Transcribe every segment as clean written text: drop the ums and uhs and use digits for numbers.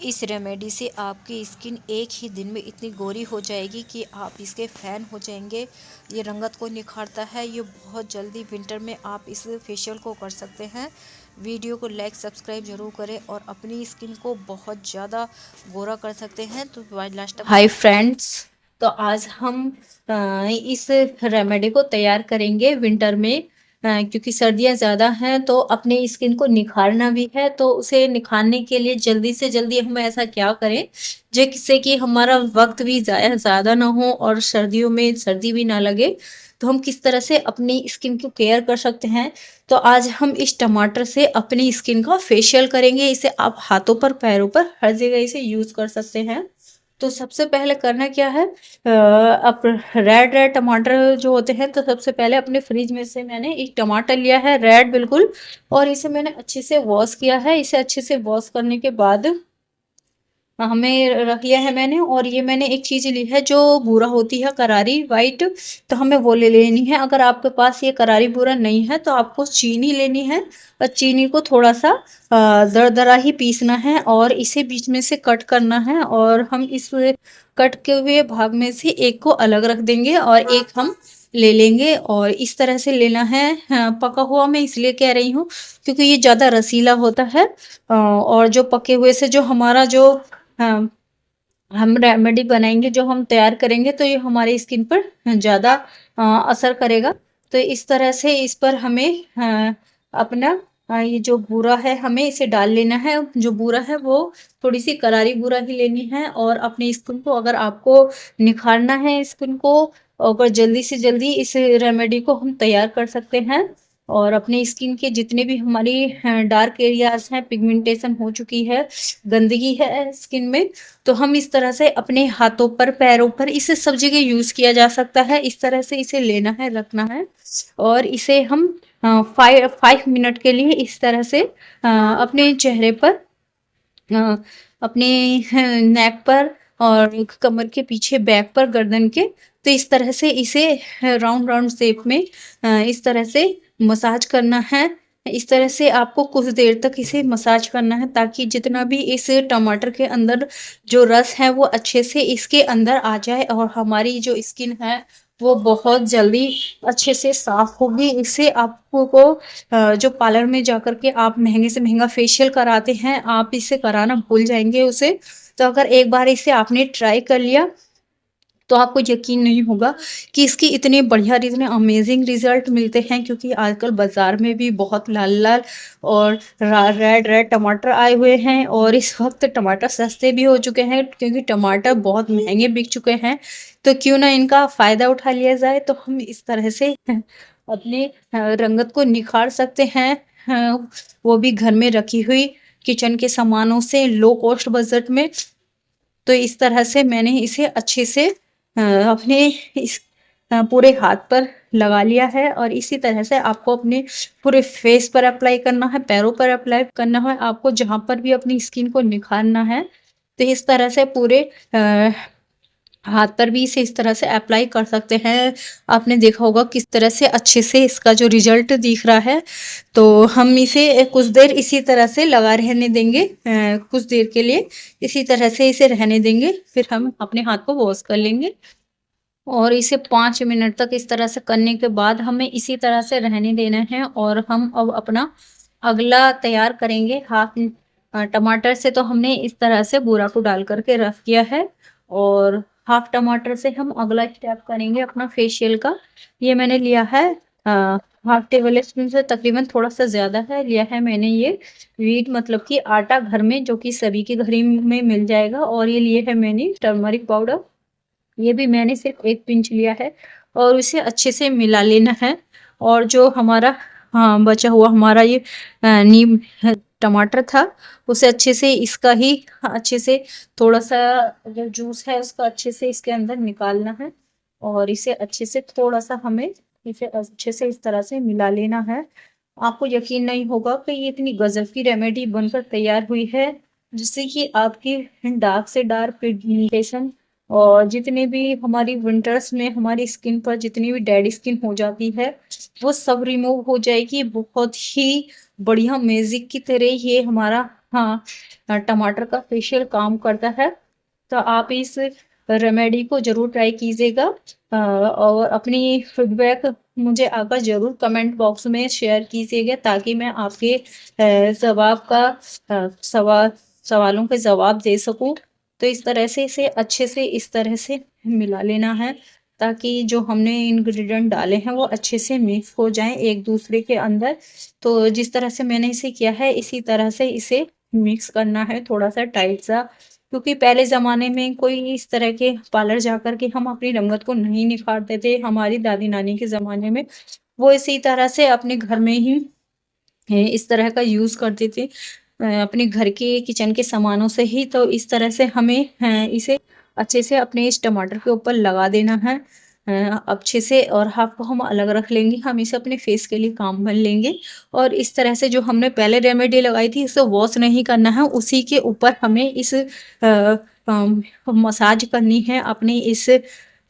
इस रेमेडी से आपकी स्किन एक ही दिन में इतनी गोरी हो जाएगी कि आप इसके फ़ैन हो जाएंगे। ये रंगत को निखारता है। ये बहुत जल्दी विंटर में आप इस फेशियल को कर सकते हैं। वीडियो को लाइक सब्सक्राइब जरूर करें और अपनी स्किन को बहुत ज़्यादा गोरा कर सकते हैं। तो लास्ट हाय फ्रेंड्स, तो आज हम इस रेमेडी को तैयार करेंगे विंटर में। क्योंकि सर्दियाँ ज़्यादा हैं तो अपने स्किन को निखारना भी है। तो उसे निखारने के लिए जल्दी से जल्दी हम ऐसा क्या करें जिससे कि हमारा वक्त भी ज़्यादा ना हो और सर्दियों में सर्दी भी ना लगे। तो हम किस तरह से अपनी स्किन को केयर कर सकते हैं। तो आज हम इस टमाटर से अपनी स्किन का फेशियल करेंगे। इसे आप हाथों पर, पैरों पर, हर जगह इसे यूज़ कर सकते हैं। तो सबसे पहले करना क्या है, अब रेड रेड टमाटर जो होते हैं, तो सबसे पहले अपने फ्रिज में से मैंने एक टमाटर लिया है रेड बिल्कुल, और इसे मैंने अच्छे से वॉश किया है। इसे अच्छे से वॉश करने के बाद हमें रख लिया है मैंने। और ये मैंने एक चीज़ ली है जो बूरा होती है, करारी वाइट, तो हमें वो ले लेनी है। अगर आपके पास ये करारी बूरा नहीं है तो आपको चीनी लेनी है और चीनी को थोड़ा सा दरदरा ही पीसना है और इसे बीच में से कट करना है। और हम इस कट के हुए भाग में से एक को अलग रख देंगे और एक हम ले लेंगे। और इस तरह से लेना है। पका हुआ मैं इसलिए कह रही हूँ क्योंकि ये ज़्यादा रसीला होता है। और जो पके हुए से जो हमारा जो हाँ, हम रेमेडी बनाएंगे, जो हम तैयार करेंगे, तो ये हमारी स्किन पर ज़्यादा असर करेगा। तो इस तरह से इस पर हमें अपना ये जो बूरा है हमें इसे डाल लेना है। जो बूरा है वो थोड़ी सी करारी बूरा ही लेनी है। और अपनी स्किन को अगर आपको निखारना है स्किन को, अगर जल्दी से जल्दी इस रेमेडी को हम तैयार कर सकते हैं। और अपनी स्किन के जितने भी हमारी डार्क एरियाज हैं, पिगमेंटेशन हो चुकी है, गंदगी है स्किन में, तो हम इस तरह से अपने हाथों पर, पैरों पर, इसे सब जगह यूज़ किया जा सकता है। इस तरह से इसे लेना है, रखना है और इसे हम 5 मिनट के लिए इस तरह से अपने चेहरे पर, अ, अपने नेक पर और कमर के पीछे, बैक पर, गर्दन के, तो इस तरह से इसे राउंड राउंड शेप में इस तरह से मसाज करना है। इस तरह से आपको कुछ देर तक इसे मसाज करना है ताकि जितना भी इस टमाटर के अंदर जो रस है वो अच्छे से इसके अंदर आ जाए और हमारी जो स्किन है वो बहुत जल्दी अच्छे से साफ होगी। इससे आपको जो पार्लर में जाकर के आप महंगे से महंगा फेशियल कराते हैं, आप इसे कराना भूल जाएंगे उसे। तो अगर एक बार इसे आपने ट्राई कर लिया तो आपको यकीन नहीं होगा कि इसकी इतने बढ़िया, इतने अमेजिंग रिजल्ट मिलते हैं। क्योंकि आजकल बाजार में भी बहुत लाल लाल और रेड रेड टमाटर आए हुए हैं और इस वक्त टमाटर सस्ते भी हो चुके हैं क्योंकि टमाटर बहुत महंगे बिक चुके हैं। तो क्यों ना इनका फ़ायदा उठा लिया जाए। तो हम इस तरह से अपने रंगत को निखार सकते हैं, वो भी घर में रखी हुई किचन के सामानों से, लो कॉस्ट बजट में। तो इस तरह से मैंने इसे अच्छे से अपने इस पूरे हाथ पर लगा लिया है। और इसी तरह से आपको अपने पूरे फेस पर अप्लाई करना है, पैरों पर अप्लाई करना है, आपको जहाँ पर भी अपनी स्किन को निखारना है। तो इस तरह से पूरे हाथ पर भी इसे इस तरह से अप्लाई कर सकते हैं। आपने देखा होगा किस तरह से अच्छे से इसका जो रिजल्ट दिख रहा है। तो हम इसे कुछ देर इसी तरह से लगा रहने देंगे, कुछ देर के लिए इसी तरह से इसे रहने देंगे। फिर हम अपने हाथ को वॉश कर लेंगे और इसे 5 मिनट तक इस तरह से करने के बाद हमें इसी तरह से रहने देना है। और हम अब अपना अगला तैयार करेंगे। हाफ टमाटर से तो हमने इस तरह से बूरा को डाल करके रख किया है। और हाफ टमाटर से हम अगला स्टेप करेंगे अपना फेशियल का। ये मैंने लिया है हाफ टेबल स्पून से तकरीबन थोड़ा सा ज़्यादा है, लिया है मैंने ये व्हीट, मतलब कि आटा, घर में, जो कि सभी के घर में मिल जाएगा। और ये लिए है मैंने टर्मरिक पाउडर, ये भी मैंने सिर्फ एक पिंच लिया है और उसे अच्छे से मिला लेना है। और जो हमारा बचा हुआ हमारा ये नीम टमाटर था, उसे अच्छे से इसका ही अच्छे से थोड़ा सा जो जूस है उसका अच्छे से इसके अंदर निकालना है। और इसे अच्छे से थोड़ा सा हमें इसे अच्छे से इस तरह से मिला लेना है। आपको यकीन नहीं होगा कि ये इतनी गजब की रेमेडी बनकर तैयार हुई है जिससे कि आपकी डार्क से डार्क पिगमेंटेशन और जितने भी हमारी विंटर्स में हमारी स्किन पर जितनी भी डेड स्किन हो जाती है वो सब रिमूव हो जाएगी। बहुत ही बढ़िया मैजिक की तरह ये हमारा हाँ टमाटर का फेशियल काम करता है। तो आप इस रेमेडी को ज़रूर ट्राई कीजिएगा और अपनी फीडबैक मुझे आकर ज़रूर कमेंट बॉक्स में शेयर कीजिएगा, ताकि मैं आपके जवाब का सवालों के जवाब दे सकूं। तो इस तरह से इसे अच्छे से इस तरह से मिला लेना है, ताकि जो हमने इंग्रेडिएंट डाले हैं वो अच्छे से मिक्स हो जाएं एक दूसरे के अंदर। तो जिस तरह से मैंने इसे किया है इसी तरह से इसे मिक्स करना है, थोड़ा सा टाइट सा, क्योंकि पहले ज़माने में कोई इस तरह के पार्लर जा कर के हम अपनी रंगत को नहीं निखारते थे। हमारी दादी नानी के ज़माने में वो इसी तरह से अपने घर में ही इस तरह का यूज़ करती थी, अपने घर के किचन के सामानों से ही। तो इस तरह से हमें इसे अच्छे से अपने इस टमाटर के ऊपर लगा देना है अच्छे से, और हाफ को हम अलग रख लेंगे। हम इसे अपने फेस के लिए काम में लेंगे, और इस तरह से जो हमने पहले रेमेडी लगाई थी इसे वॉश नहीं करना है, उसी के ऊपर हमें इस मसाज करनी है अपनी इस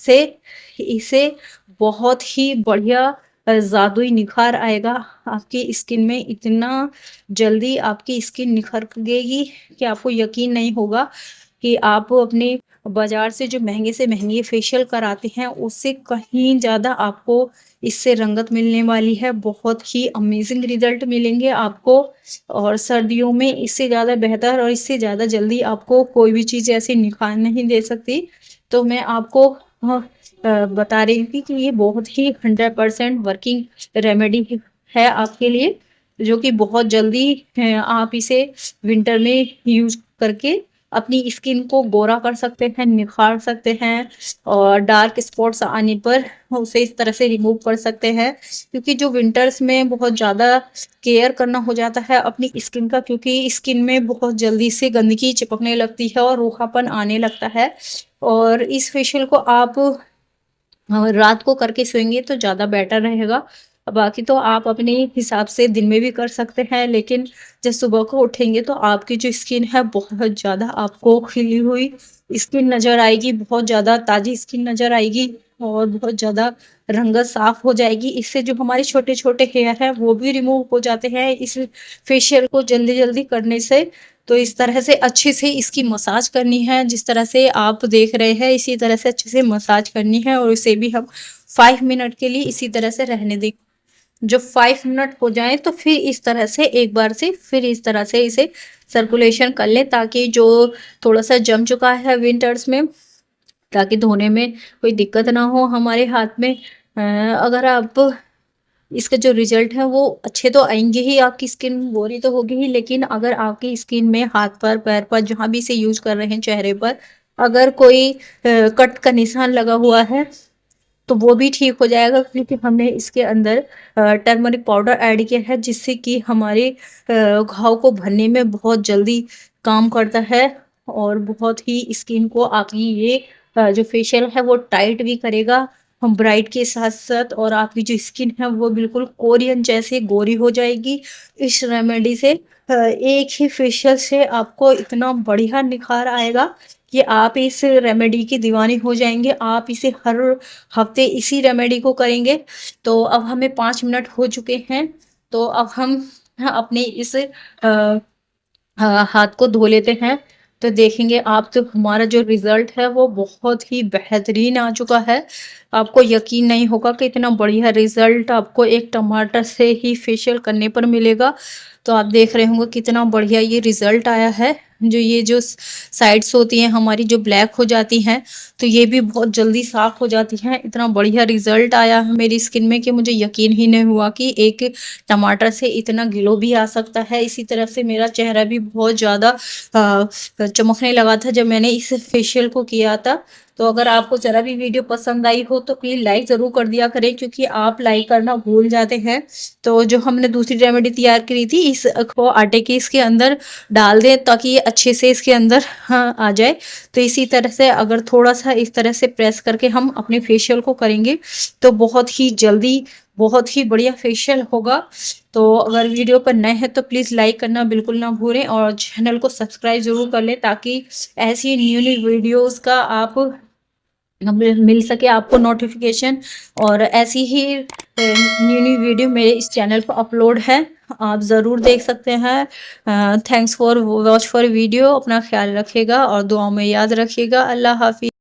से। इसे बहुत ही बढ़िया जादुई निखार आएगा आपकी स्किन में। इतना जल्दी आपकी स्किन निखरेगी कि आपको यकीन नहीं होगा कि आप अपने बाजार से जो महंगे से महंगे फेशियल कराते हैं उससे कहीं ज़्यादा आपको इससे रंगत मिलने वाली है। बहुत ही अमेजिंग रिजल्ट मिलेंगे आपको, और सर्दियों में इससे ज़्यादा बेहतर और इससे ज़्यादा जल्दी आपको कोई भी चीज़ ऐसी निखार नहीं दे सकती। तो मैं आपको बता रही थी कि ये बहुत ही 100% वर्किंग रेमेडी है आपके लिए, जो कि बहुत जल्दी आप इसे विंटर में यूज करके अपनी स्किन को गोरा कर सकते हैं, निखार सकते हैं, और डार्क स्पॉट्स आने पर उसे इस तरह से रिमूव कर सकते हैं। क्योंकि जो विंटर्स में बहुत ज़्यादा केयर करना हो जाता है अपनी स्किन का, क्योंकि स्किन में बहुत जल्दी से गंदगी चिपकने लगती है और रूखापन आने लगता है। और इस फेशियल को आप रात को करके सोएंगे तो ज़्यादा बेटर रहेगा। बाकी तो आप अपने हिसाब से दिन में भी कर सकते हैं, लेकिन जब सुबह को उठेंगे तो आपकी जो स्किन है बहुत ज़्यादा आपको खिली हुई स्किन नज़र आएगी, बहुत ज़्यादा ताज़ी स्किन नज़र आएगी, और बहुत ज़्यादा रंगत साफ हो जाएगी। इससे जो हमारे छोटे छोटे हेयर है वो भी रिमूव हो जाते हैं इस फेशियल को जल्दी जल्दी करने से। तो इस तरह से अच्छे से इसकी मसाज करनी है, जिस तरह से आप देख रहे हैं इसी तरह से अच्छे से मसाज करनी है, और इसे भी हम 5 मिनट के लिए इसी तरह से रहने दें। जब 5 मिनट हो जाए तो फिर इस तरह से एक बार से फिर इस तरह से इसे सर्कुलेशन कर लें, ताकि जो थोड़ा सा जम चुका है विंटर्स में, ताकि धोने में कोई दिक्कत ना हो हमारे हाथ में। अगर आप इसका जो रिजल्ट है वो अच्छे तो आएंगे ही, आपकी स्किन गोरी तो होगी ही, लेकिन अगर आपकी स्किन में हाथ पर पैर पर जहाँ भी इसे यूज कर रहे हैं चेहरे पर अगर कोई कट का निशान लगा हुआ है तो वो भी ठीक हो जाएगा, क्योंकि हमने इसके अंदर टर्मरिक पाउडर ऐड किया है, जिससे कि हमारे घाव को भरने में बहुत जल्दी काम करता है, और बहुत ही स्किन को आपकी ये जो फेशियल है वो टाइट भी करेगा हम ब्राइट के साथ साथ, और आपकी जो स्किन है वो बिल्कुल कोरियन जैसे गोरी हो जाएगी इस रेमेडी से। एक ही फेशियल से आपको इतना बढ़िया निखार आएगा कि आप इस रेमेडी की दीवानी हो जाएंगे। आप इसे हर हफ्ते इसी रेमेडी को करेंगे। तो अब हमें 5 मिनट हो चुके हैं, तो अब हम अपने इस हाथ को धो लेते हैं। तो देखेंगे आप तो हमारा जो रिजल्ट है वो बहुत ही बेहतरीन आ चुका है। आपको यकीन नहीं होगा कि इतना बढ़िया रिजल्ट आपको एक टमाटर से ही फेशियल करने पर मिलेगा। तो आप देख रहे होंगे कितना बढ़िया ये रिजल्ट आया है। जो ये जो साइड्स होती हैं हमारी जो ब्लैक हो जाती हैं तो ये भी बहुत जल्दी साफ हो जाती हैं। इतना बढ़िया रिजल्ट आया है मेरी स्किन में कि मुझे यकीन ही नहीं हुआ कि एक टमाटर से इतना ग्लो भी आ सकता है। इसी तरह से मेरा चेहरा भी बहुत ज़्यादा चमकने लगा था जब मैंने इस फेशियल को किया था। तो अगर आपको ज़रा भी वीडियो पसंद आई हो तो प्लीज़ लाइक ज़रूर कर दिया करें, क्योंकि आप लाइक करना भूल जाते हैं। तो जो हमने दूसरी रेमेडी तैयार करी थी इस को आटे के इसके अंदर डाल दें, ताकि ये अच्छे से इसके अंदर आ जाए। तो इसी तरह से अगर थोड़ा सा इस तरह से प्रेस करके हम अपने फेशियल को करेंगे तो बहुत ही जल्दी बहुत ही बढ़िया फेशियल होगा। तो अगर वीडियो पर नए हैं तो प्लीज़ लाइक करना बिल्कुल ना भूलें, और चैनल को सब्सक्राइब ज़रूर कर लें, ताकि ऐसी न्यू न्यू वीडियोज़ का आप मिल सके आपको नोटिफिकेशन। और ऐसी ही न्यू न्यू वीडियो मेरे इस चैनल पर अपलोड है, आप ज़रूर देख सकते हैं। Thanks for watch for video. अपना ख्याल रखिएगा और दुआओं में याद रखिएगा। अल्लाह हाफिज़।